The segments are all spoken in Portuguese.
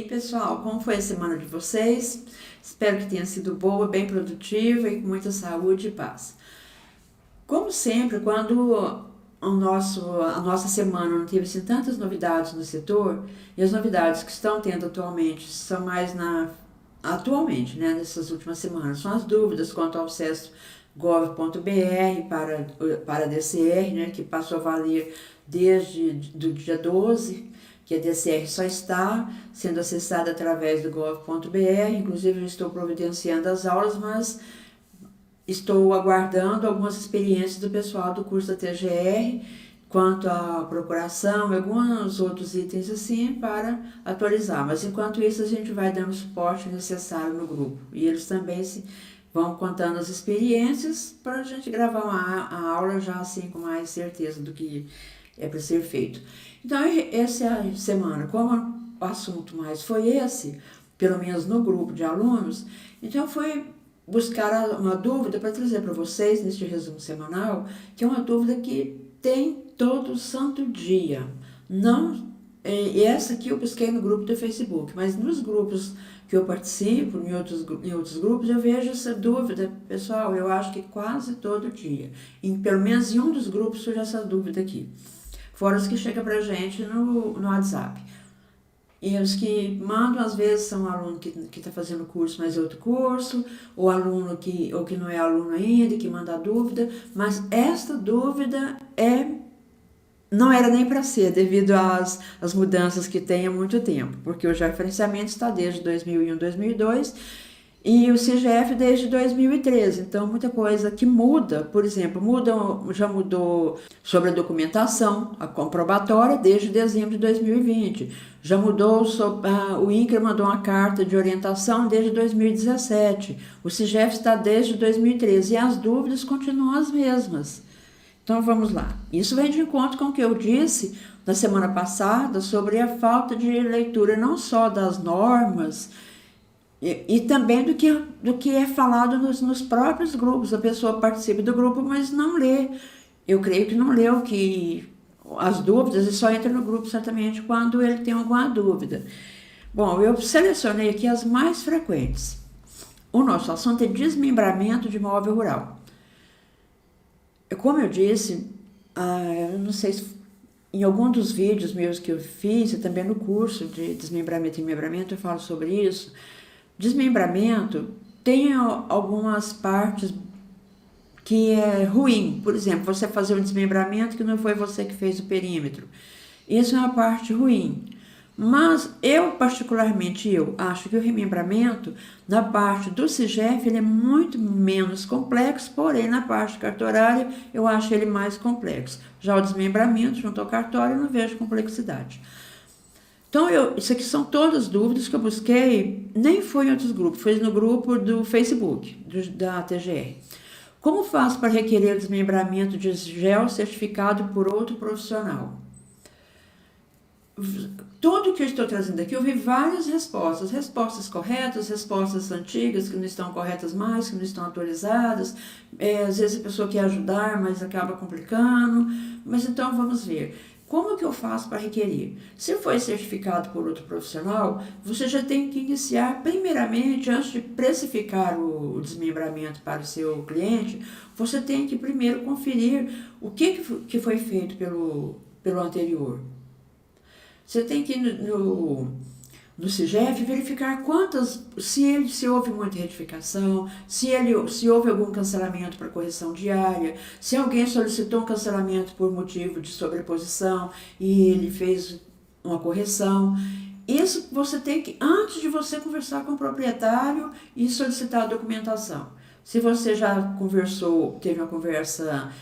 pessoal, como foi a semana de vocês? Espero que tenha sido boa, bem produtiva e com muita saúde e paz. Como sempre, quando a nossa semana não teve assim, tantas novidades no setor, e as novidades que estão tendo atualmente são mais atualmente, né, nessas últimas semanas, são as dúvidas quanto ao acesso gov.br para a DCR, né, que passou a valer desde do dia 12, que a DCR só está sendo acessada através do gov.br, inclusive eu estou providenciando as aulas, mas estou aguardando algumas experiências do pessoal do curso da TGR, quanto à procuração e alguns outros itens assim para atualizar, mas enquanto isso a gente vai dando o suporte necessário no grupo, e eles também vão contando as experiências para a gente gravar a aula já assim com mais certeza do que é para ser feito. Então, essa semana, como o assunto mais foi esse, pelo menos no grupo de alunos, então foi buscar uma dúvida para trazer para vocês neste resumo semanal, que é uma dúvida que tem todo santo dia. Não, essa aqui eu busquei no grupo do Facebook, mas nos grupos que eu participo, em outros grupos, eu vejo essa dúvida, pessoal, eu acho que quase todo dia. Pelo menos em um dos grupos surge essa dúvida aqui. Fora os que chegam para a gente no WhatsApp. E os que mandam, às vezes, são aluno que está fazendo curso, mas é outro curso, ou aluno que não é aluno ainda, que manda dúvida, mas esta dúvida não era nem para ser, devido às mudanças que tem há muito tempo, porque o referenciamento está desde 2001, 2002, e o CGF desde 2013, então muita coisa que muda, por exemplo, já mudou sobre a documentação, a comprobatória desde dezembro de 2020, já mudou, o INCRA mandou uma carta de orientação desde 2017, o CGF está desde 2013 e as dúvidas continuam as mesmas. Então vamos lá, isso vem de encontro com o que eu disse na semana passada sobre a falta de leitura não só das normas, e também do que é falado nos próprios grupos. A pessoa participa do grupo, mas não lê. Eu creio que não leu as dúvidas e só entra no grupo certamente quando ele tem alguma dúvida. Bom, eu selecionei aqui as mais frequentes. O nosso assunto é desmembramento de imóvel rural. Como eu disse, eu não sei se em algum dos vídeos meus que eu fiz, e também no curso de desmembramento e membramento, eu falo sobre isso. Desmembramento tem algumas partes que é ruim. Por exemplo, você fazer um desmembramento que não foi você que fez o perímetro. Isso é uma parte ruim. Mas particularmente, acho que o remembramento, na parte do CIGEF, ele é muito menos complexo, porém, na parte cartorária, eu acho ele mais complexo. Já o desmembramento, junto ao cartório, eu não vejo complexidade. Então, isso aqui são todas dúvidas que eu busquei, nem foi em outros grupos, foi no grupo do Facebook, da TGR. Como faço para requerer o desmembramento de GEL certificado por outro profissional? Tudo que eu estou trazendo aqui, eu vi várias respostas corretas, respostas antigas que não estão corretas mais, que não estão atualizadas, às vezes a pessoa quer ajudar, mas acaba complicando, mas então vamos ver. Como que eu faço para requerer? Se foi certificado por outro profissional, você já tem que iniciar, primeiramente, antes de precificar o desmembramento para o seu cliente, você tem que primeiro conferir o que foi feito pelo anterior. Você tem que ir no CIGEF verificar se houve muita retificação, se houve algum cancelamento para correção diária, se alguém solicitou um cancelamento por motivo de sobreposição e ele fez uma correção. Isso você tem que, antes de você conversar com o proprietário e solicitar a documentação. Se você já teve uma conversa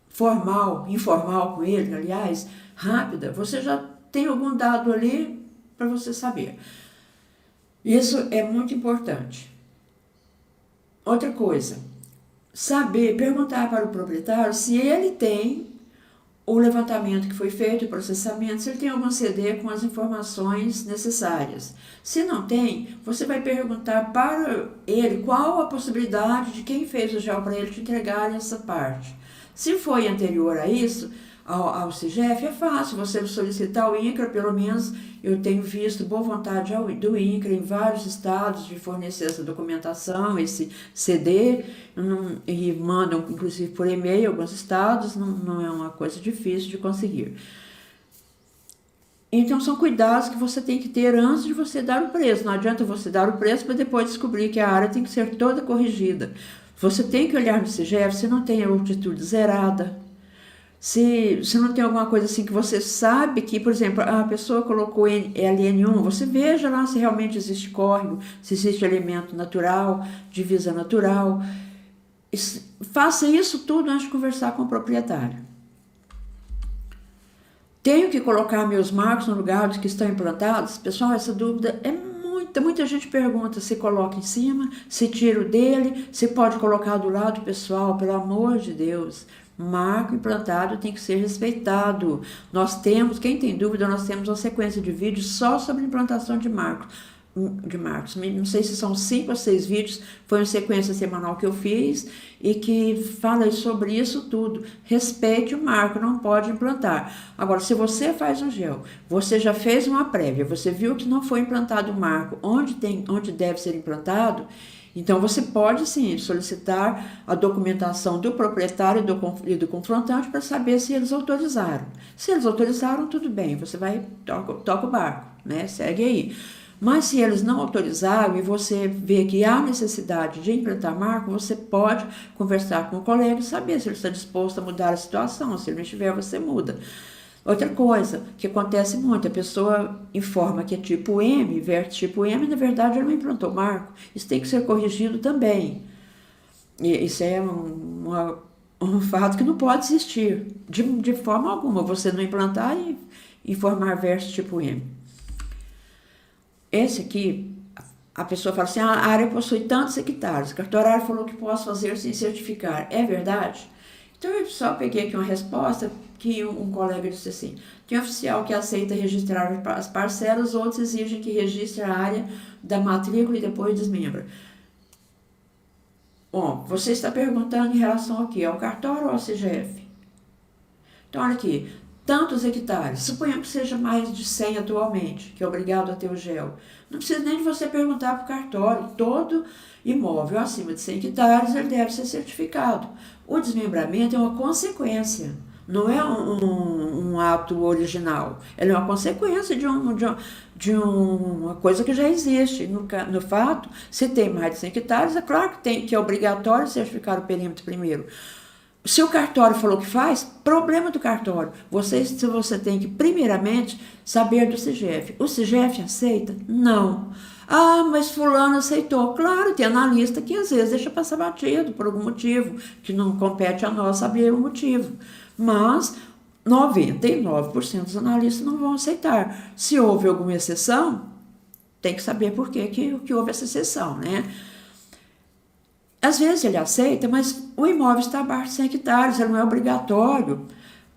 informal com ele, aliás, rápida, você já tem algum dado ali para você saber. Isso é muito importante. Outra coisa, perguntar para o proprietário se ele tem o levantamento que foi feito, o processamento, se ele tem algum CD com as informações necessárias. Se não tem, você vai perguntar para ele qual a possibilidade de quem fez o GEL para ele te entregar essa parte. Se foi anterior a isso, ao CIGEF, é fácil você solicitar o INCRA, pelo menos eu tenho visto boa vontade do INCRA em vários estados de fornecer essa documentação, esse CD, e mandam inclusive por e-mail alguns estados, não é uma coisa difícil de conseguir. Então, são cuidados que você tem que ter antes de você dar o preço. Não adianta você dar o preço para depois descobrir que a área tem que ser toda corrigida. Você tem que olhar no CIGEF se não tem a altitude zerada, se não tem alguma coisa assim que você sabe que, por exemplo, a pessoa colocou LN1, você veja lá se realmente existe córrego, se existe elemento natural, divisa natural. Faça isso tudo antes de conversar com o proprietário. Tenho que colocar meus marcos no lugar dos que estão implantados? Pessoal, essa dúvida é muita gente pergunta se coloca em cima, se tira o dele, se pode colocar do lado. Pessoal, pelo amor de Deus, marco implantado tem que ser respeitado. Nós temos, quem tem dúvida, nós temos uma sequência de vídeos só sobre implantação de marcos. Não sei se são 5 ou 6 vídeos, foi uma sequência semanal que eu fiz e que fala sobre isso tudo. Respeite o marco, não pode implantar. Agora, se você faz um gel, você já fez uma prévia, você viu que não foi implantado o marco onde deve ser implantado, então você pode sim solicitar a documentação do proprietário e do confrontante para saber se eles autorizaram. Se eles autorizaram, tudo bem, você vai, toca o barco, né? Segue aí. Mas se eles não autorizaram e você vê que há necessidade de implantar marco, você pode conversar com o colega e saber se ele está disposto a mudar a situação. Se ele não estiver, você muda. Outra coisa que acontece muito, a pessoa informa que é tipo M, verte tipo M, e na verdade ela não implantou marco. Isso tem que ser corrigido também. E isso é um fato que não pode existir, de forma alguma, você não implantar e informar verte tipo M. Esse aqui, a pessoa fala assim, a área possui tantos hectares, o cartorário falou que posso fazer sem certificar. É verdade? Então, eu só peguei aqui uma resposta que um colega disse assim, tem oficial que aceita registrar as parcelas, outros exigem que registre a área da matrícula e depois desmembra. Bom, você está perguntando em relação ao quê? Ao cartório ou ao CGF? Então, olha aqui. Tantos hectares, suponhamos que seja mais de 100 atualmente, que é obrigado a ter o GEL. Não precisa nem de você perguntar para o cartório, todo imóvel acima de 100 hectares ele deve ser certificado. O desmembramento é uma consequência, não é um ato original, ele é uma consequência de uma coisa que já existe. No fato, se tem mais de 100 hectares, é claro que é obrigatório certificar o perímetro primeiro. Se o cartório falou que faz, problema do cartório. Você tem que, primeiramente, saber do CIGEF. O CIGEF aceita? Não. Ah, mas fulano aceitou. Claro, tem analista que às vezes deixa passar batido por algum motivo, que não compete a nós saber o motivo. Mas 99% dos analistas não vão aceitar. Se houve alguma exceção, tem que saber por que houve essa exceção, né? Às vezes ele aceita, mas o imóvel está abaixo de 100 hectares, ele não é obrigatório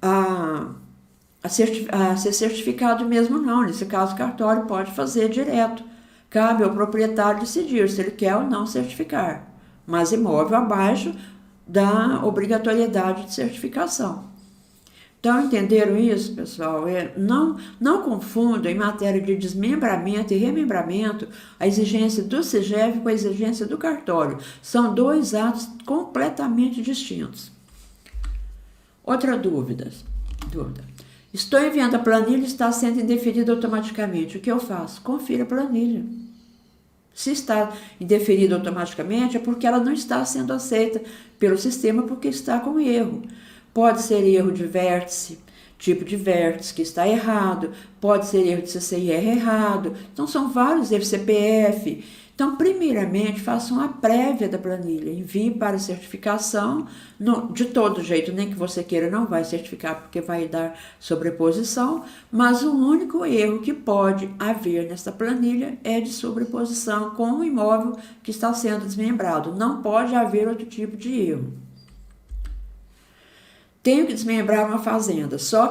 a ser certificado mesmo não. Nesse caso, o cartório pode fazer direto. Cabe ao proprietário decidir se ele quer ou não certificar, mas imóvel abaixo da obrigatoriedade de certificação. Então, entenderam isso, pessoal? Não confundam em matéria de desmembramento e remembramento a exigência do CIGEF com a exigência do cartório. São 2 atos completamente distintos. Outra dúvida. Estou enviando a planilha e está sendo indeferida automaticamente. O que eu faço? Confira a planilha. Se está indeferida automaticamente é porque ela não está sendo aceita pelo sistema porque está com erro. Pode ser erro de vértice, tipo de vértice que está errado, pode ser erro de CCIR errado, então são vários erros, CPF. Então, primeiramente, faça uma prévia da planilha, envie para certificação, de todo jeito, nem que você queira, não vai certificar porque vai dar sobreposição, mas o único erro que pode haver nessa planilha é de sobreposição com o imóvel que está sendo desmembrado, não pode haver outro tipo de erro. Tenho que desmembrar uma fazenda, só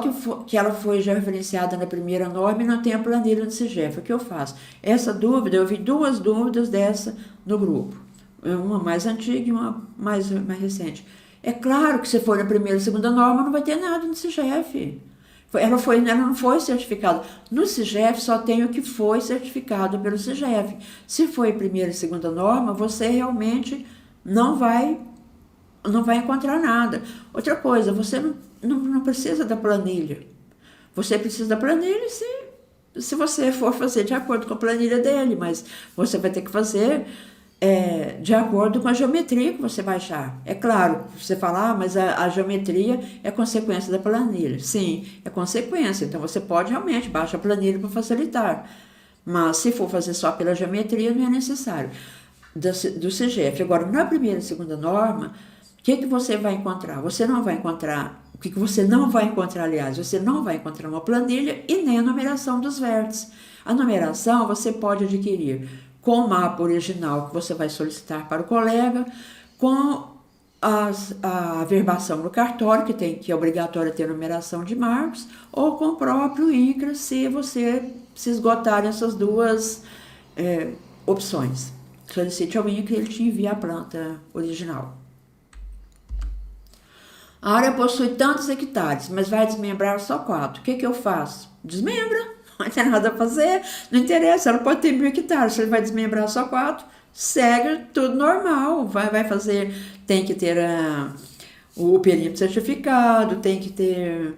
que ela foi já referenciada na primeira norma e não tem a planilha do CIGEF. O que eu faço? Essa dúvida, eu vi 2 dúvidas dessa no grupo. Uma mais antiga e uma mais recente. É claro que se for na primeira e segunda norma, não vai ter nada no CIGEF. Ela não foi certificada. No CIGEF só tem o que foi certificado pelo CIGEF. Se foi primeira e segunda norma, você realmente não vai encontrar nada. Outra coisa, você não precisa da planilha. Você precisa da planilha se você for fazer de acordo com a planilha dele, mas você vai ter que fazer de acordo com a geometria que você vai achar. É claro, você fala, mas a geometria é consequência da planilha. Sim, é consequência. Então você pode realmente baixar a planilha para facilitar. Mas se for fazer só pela geometria, não é necessário. Do CIGEF. Agora, na primeira e segunda norma, o que você vai encontrar? Você não vai encontrar. O que você não vai encontrar, aliás? Você não vai encontrar uma planilha e nem a numeração dos vértices. A numeração você pode adquirir com o mapa original que você vai solicitar para o colega, com a averbação no cartório, que é obrigatório ter numeração de marcos, ou com o próprio INCRA, se esgotarem essas duas opções. Solicite ao INCRA e ele te envia a planta original. A área possui tantos hectares, mas vai desmembrar só 4. O que eu faço? Desmembra. Não tem nada a fazer, não interessa, ela pode ter 1.000 hectares, se ele vai desmembrar só 4, segue tudo normal, vai fazer, tem que ter o perímetro certificado, tem que ter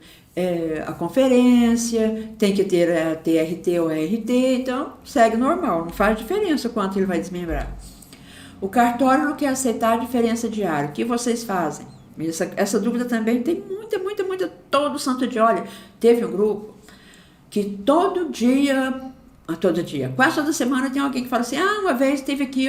a conferência, tem que ter a TRT ou ART, então segue normal, não faz diferença quanto ele vai desmembrar. O cartório não quer aceitar a diferença de área, o que vocês fazem? Essa dúvida também tem muita, todo santo dia. Olha, teve um grupo que todo dia, quase toda semana tem alguém que fala assim, uma vez teve aqui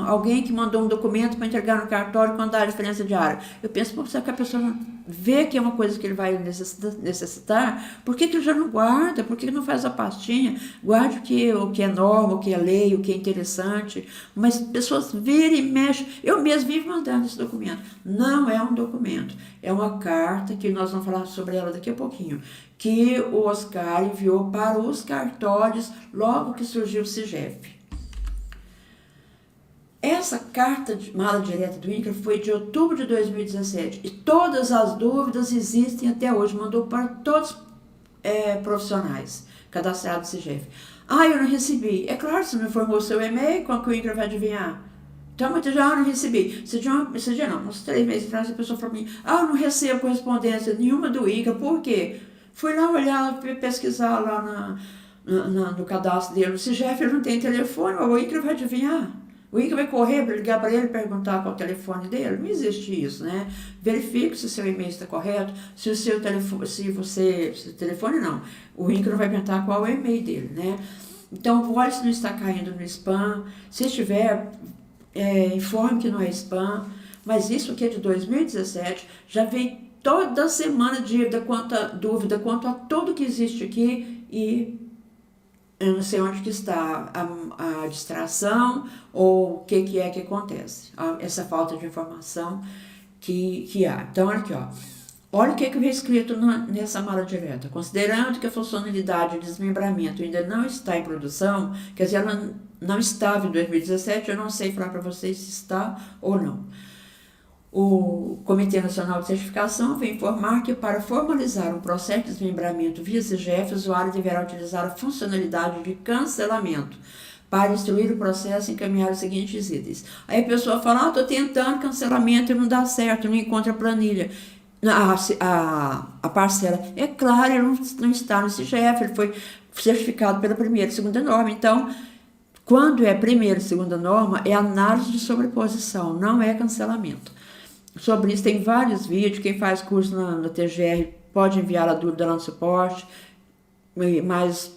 alguém que mandou um documento para entregar no cartório quando dá a diferença de área. Eu penso, será que a pessoa vê que é uma coisa que ele vai necessitar? Por que ele já não guarda? Por que ele não faz a pastinha? Guarde o que é norma, o que é lei, o que é interessante. Mas pessoas viram e mexem. Eu mesmo vivo mandando esse documento. Não é um documento, é uma carta que nós vamos falar sobre ela daqui a pouquinho, que o Oscar enviou para os cartórios logo que surgiu o CIGEF. Essa carta de mala direta do INCRA foi de outubro de 2017 e todas as dúvidas existem até hoje. Mandou para todos os profissionais cadastrados no CIGEF. Eu não recebi. É claro, você não informou o seu e-mail, como que o INCRA vai adivinhar? Então, muitas já não recebi. Esse dia não, uns 3 meses atrás, a pessoa falou para mim, eu não recebo correspondência nenhuma do INCRA, por quê? Fui lá olhar, pesquisar lá no cadastro dele. No CIGEF ele não tem telefone, mas o INCRA vai adivinhar. O INCRA vai correr para ligar para ele e perguntar qual é o telefone dele. Não existe isso, né? Verifique se o seu e-mail está correto, se o seu telefone não. O INCRA vai perguntar qual é o e-mail dele, né? Então, olha se não está caindo no spam. Se estiver, informe que não é spam. Mas isso aqui é de 2017, já vem toda semana dúvida quanto a tudo que existe aqui e eu não sei onde que está a distração ou o que é que acontece, essa falta de informação que há. Então, olha aqui, olha o que vem escrito nessa mala direta. Considerando que a funcionalidade de desmembramento ainda não está em produção, quer dizer, ela não estava em 2017, eu não sei falar para vocês se está ou não. O Comitê Nacional de Certificação vem informar que para formalizar um processo de desmembramento via CIGEF, o usuário deverá utilizar a funcionalidade de cancelamento para instruir o processo e encaminhar os seguintes itens. Aí a pessoa fala, estou tentando cancelamento e não dá certo, não encontra a planilha. A parcela, é claro, ele não está no CIGEF, ele foi certificado pela primeira e segunda norma, então, quando é primeira e segunda norma, é análise de sobreposição, não é cancelamento. Sobre isso tem vários vídeos, quem faz curso na TGR pode enviar a dúvida lá no suporte, mas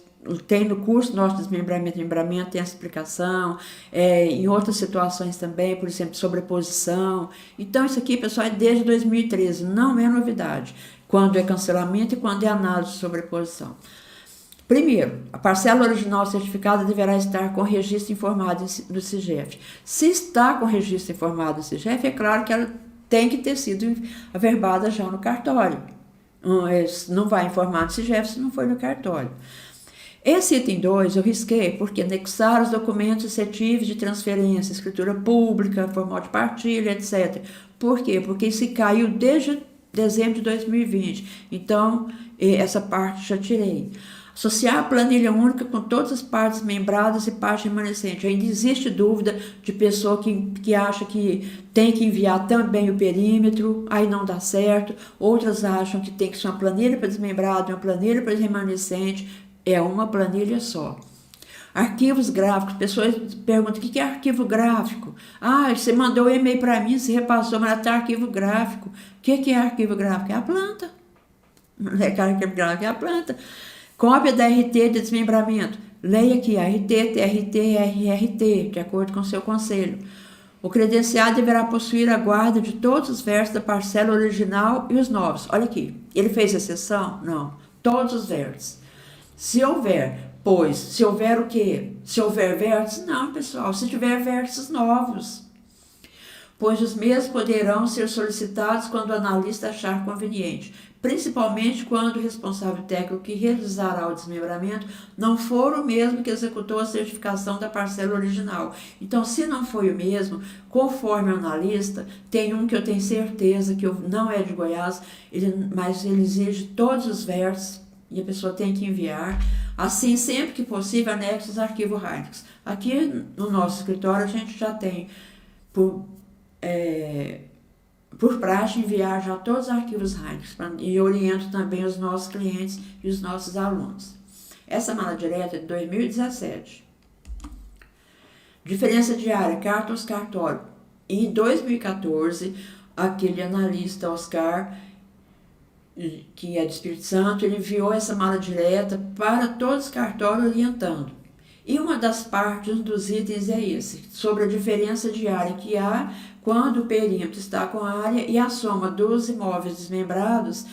tem no curso nosso desmembramento e desmembramento, tem essa explicação, em outras situações também, por exemplo, sobreposição. Então isso aqui, pessoal, é desde 2013, não é novidade, quando é cancelamento e quando é análise de sobreposição. Primeiro, a parcela original certificada deverá estar com registro informado no CIGEF. Se está com registro informado no CIGEF, é claro que ela tem que ter sido averbada já no cartório. Não vai informar no CIGEF se não for no cartório. Esse item 2 eu risquei porque anexar os documentos suscetíveis de transferência, escritura pública, formal de partilha, etc. Por quê? Porque isso caiu desde dezembro de 2020. Então, essa parte já tirei. Associar a planilha única com todas as partes membradas e parte remanescente. Ainda existe dúvida de pessoa que acha que tem que enviar também o perímetro, aí não dá certo. Outras acham que tem que ser uma planilha para desmembrado e uma planilha para remanescente. É uma planilha só. Arquivos gráficos, pessoas perguntam o que é arquivo gráfico? Ah, você mandou um e-mail para mim, você repassou, mas está arquivo gráfico. O que é arquivo gráfico? É a planta. Arquivo gráfico é a planta. Cópia da RT de desmembramento. Leia aqui, RT, TRT, RRT, de acordo com o seu conselho. O credenciado deverá possuir a guarda de todos os versos da parcela original e os novos. Olha aqui, ele fez exceção? Não. Todos os versos. Se houver, pois, se houver o quê? Se houver versos? Não, pessoal, se tiver versos novos. Pois os mesmos poderão ser solicitados quando o analista achar conveniente, principalmente quando o responsável técnico que realizará o desmembramento não for o mesmo que executou a certificação da parcela original. Então, se não foi o mesmo, conforme o analista, tem um que eu tenho certeza que não é de Goiás, mas ele exige todos os versos e a pessoa tem que enviar. Assim, sempre que possível, anexos ao arquivo Heinrich. Aqui no nosso escritório a gente já tem, por praxe, enviar já todos os arquivos Heinrich e oriento também os nossos clientes e os nossos alunos. Essa mala direta é de 2017. Diferença diária, carta aos cartórios. Em 2014, aquele analista Oscar, que é de Espírito Santo, ele enviou essa mala direta para todos os cartórios orientando. E uma das partes, um dos itens é esse, sobre a diferença diária que há quando o perímetro está com a área e a soma dos imóveis desmembrados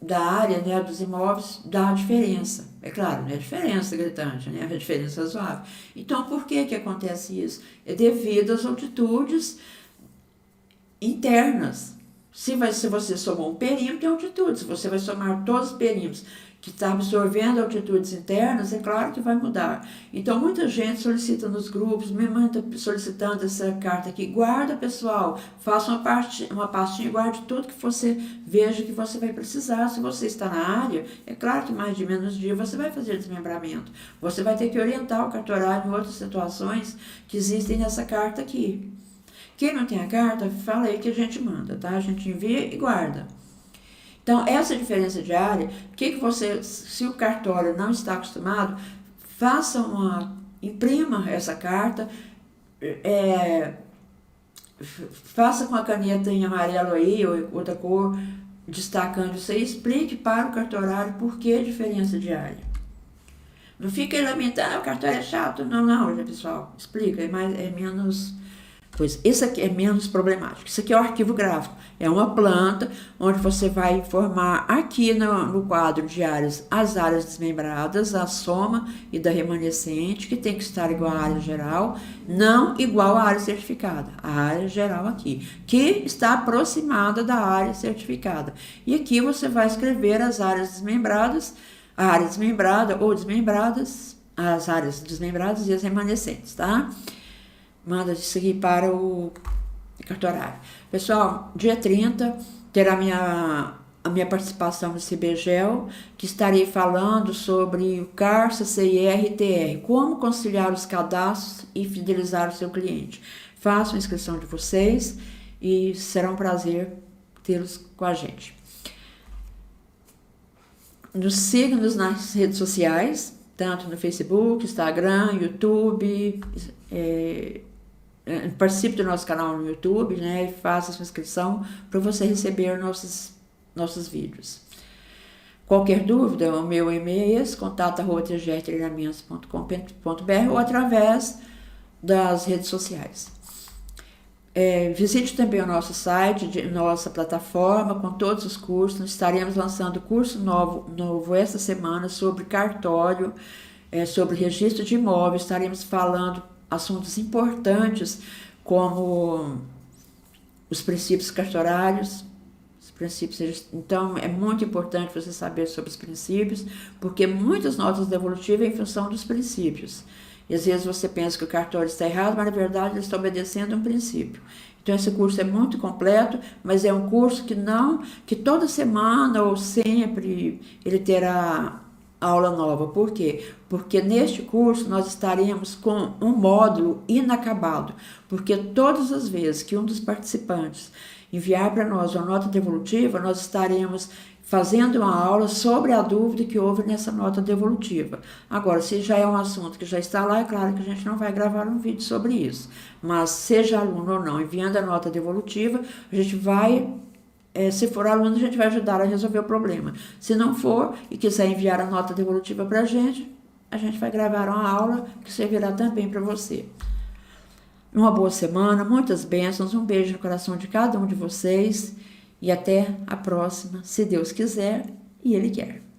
da área, né, dos imóveis, dá a diferença. É claro, não é diferença gritante, né, é diferença razoável. Então, por que acontece isso? É devido às altitudes internas. Se você somar um perímetro, é altitude. Se você vai somar todos os perímetros que estão absorvendo altitudes internas, é claro que vai mudar. Então, muita gente solicita nos grupos, me manda solicitando essa carta aqui. Guarda, pessoal, faça uma pastinha e guarde tudo que você veja que você vai precisar. Se você está na área, é claro que mais de menos dia você vai fazer desmembramento. Você vai ter que orientar o cartorário em outras situações que existem nessa carta aqui. Quem não tem a carta, fala aí que a gente manda, tá? A gente envia e guarda. Então, essa diferença diária, se o cartório não está acostumado, imprima essa carta, faça com a caneta em amarelo aí, ou outra cor, destacando isso aí, explique para o cartorário por que a diferença diária. Não fica lamentando, o cartório é chato. Não, pessoal, explica, é menos... Pois isso aqui é menos problemático. Isso aqui é o arquivo gráfico. É uma planta onde você vai informar aqui no quadro de áreas as áreas desmembradas, a soma e da remanescente, que tem que estar igual à área geral, não igual à área certificada. A área geral aqui, que está aproximada da área certificada. E aqui você vai escrever as áreas desmembradas, a área desmembrada ou desmembradas, as áreas desmembradas e as remanescentes, tá? Manda isso aqui para o cartorário. Pessoal, dia 30 terá a minha participação no CBGEL, que estarei falando sobre o CAR, CCIR e TR, como conciliar os cadastros e fidelizar o seu cliente. Façam a inscrição de vocês e será um prazer tê-los com a gente. Nos siga-nos nas redes sociais, tanto no Facebook, Instagram, YouTube, participe do nosso canal no YouTube, né, e faça sua inscrição para você receber nossos vídeos. Qualquer dúvida, o meu e-mail é esse, contato@tgrtreinamentos.com.br ou através das redes sociais. Visite também o nosso site, nossa plataforma com todos os cursos. Estaremos lançando curso novo esta semana sobre cartório, sobre registro de imóveis. Estaremos falando assuntos importantes como os princípios cartorários, então é muito importante você saber sobre os princípios, porque muitas notas devolutivas é em função dos princípios. E às vezes você pensa que o cartório está errado, mas na verdade ele está obedecendo um princípio. Então esse curso é muito completo, mas é um curso que toda semana ou sempre ele terá aula nova. Por quê? Porque neste curso nós estaremos com um módulo inacabado, porque todas as vezes que um dos participantes enviar para nós uma nota devolutiva, nós estaremos fazendo uma aula sobre a dúvida que houve nessa nota devolutiva. Agora, se já é um assunto que já está lá, é claro que a gente não vai gravar um vídeo sobre isso. Mas, seja aluno ou não, enviando a nota devolutiva, a gente vai, se for aluno, a gente vai ajudar a resolver o problema. Se não for e quiser enviar a nota devolutiva para a gente vai gravar uma aula que servirá também para você. Uma boa semana, muitas bênçãos, um beijo no coração de cada um de vocês e até a próxima, se Deus quiser e Ele quer.